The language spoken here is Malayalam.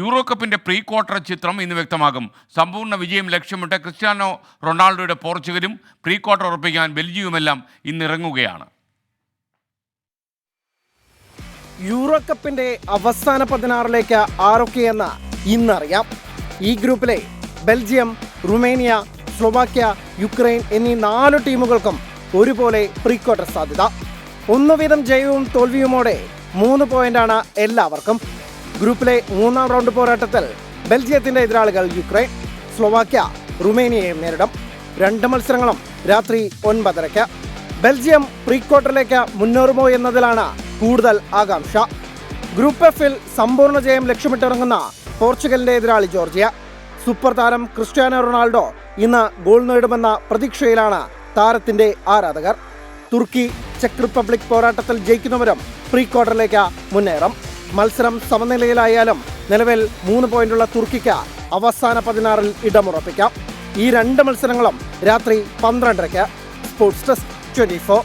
യൂറോ കപ്പിന്റെ പ്രീ ക്വാർട്ടർ ചിത്രം ഇന്ന് വ്യക്തമാകും. സമ്പൂർണ്ണ വിജയം ലക്ഷ്യമിട്ട് ക്രിസ്ത്യാനോ റൊണാൾഡോയുടെ പോർച്ചുഗലും പ്രീ ക്വാർട്ടർ ഉറപ്പിക്കാൻ ബെൽജിയവുമെല്ലാം ഇന്നിറങ്ങുകയാണ്. യൂറോ കപ്പിന്റെ അവസാന 16ലേക്ക് ആരൊക്കെയെന്ന് ഇന്നറിയാം. ഈ ഗ്രൂപ്പിലെ ബെൽജിയം, റുമേനിയ, സ്ലോവാക്യ, യുക്രൈൻ എന്നീ 4 ടീമുകൾക്കും ഒരുപോലെ പ്രീ ക്വാർട്ടർ സാധ്യത. 1 വീതം ജയവും തോൽവിയുമോടെ 3 പോയിന്റാണ് എല്ലാവർക്കും. ഗ്രൂപ്പിലെ 3ാം റൗണ്ട് പോരാട്ടത്തിൽ ബെൽജിയത്തിന്റെ എതിരാളികൾ യുക്രൈൻ, സ്ലോവാക്യ റുമേനിയയും നേരിടും. 2 മത്സരങ്ങളും രാത്രി 9:30. ബെൽജിയം പ്രീ ക്വാർട്ടറിലേക്ക് മുന്നേറുമോ എന്നതിലാണ് കൂടുതൽ ആകാംക്ഷ. ഗ്രൂപ്പ് എഫിൽ സമ്പൂർണ്ണ ജയം ലക്ഷ്യമിട്ടിറങ്ങുന്ന പോർച്ചുഗലിന്റെ എതിരാളി ജോർജിയ. സൂപ്പർ താരം ക്രിസ്ത്യാനോ റൊണാൾഡോ ഇന്ന് ഗോൾ നേടുമെന്ന പ്രതീക്ഷയിലാണ് താരത്തിന്റെ ആരാധകർ. തുർക്കി, ചെക്ക് റിപ്പബ്ലിക് പോരാട്ടത്തിൽ ജയിക്കുന്നവരും പ്രീ ക്വാർട്ടറിലേക്ക് മുന്നേറും. മത്സരം സമനിലയിലായാലും നിലവിൽ 3 പോയിന്റുള്ള തുർക്കിക്ക് അവസാന 16-ൽ ഇടമുറപ്പിക്കാം. ഈ 2 മത്സരങ്ങളും രാത്രി 12:30. Sports desk 24.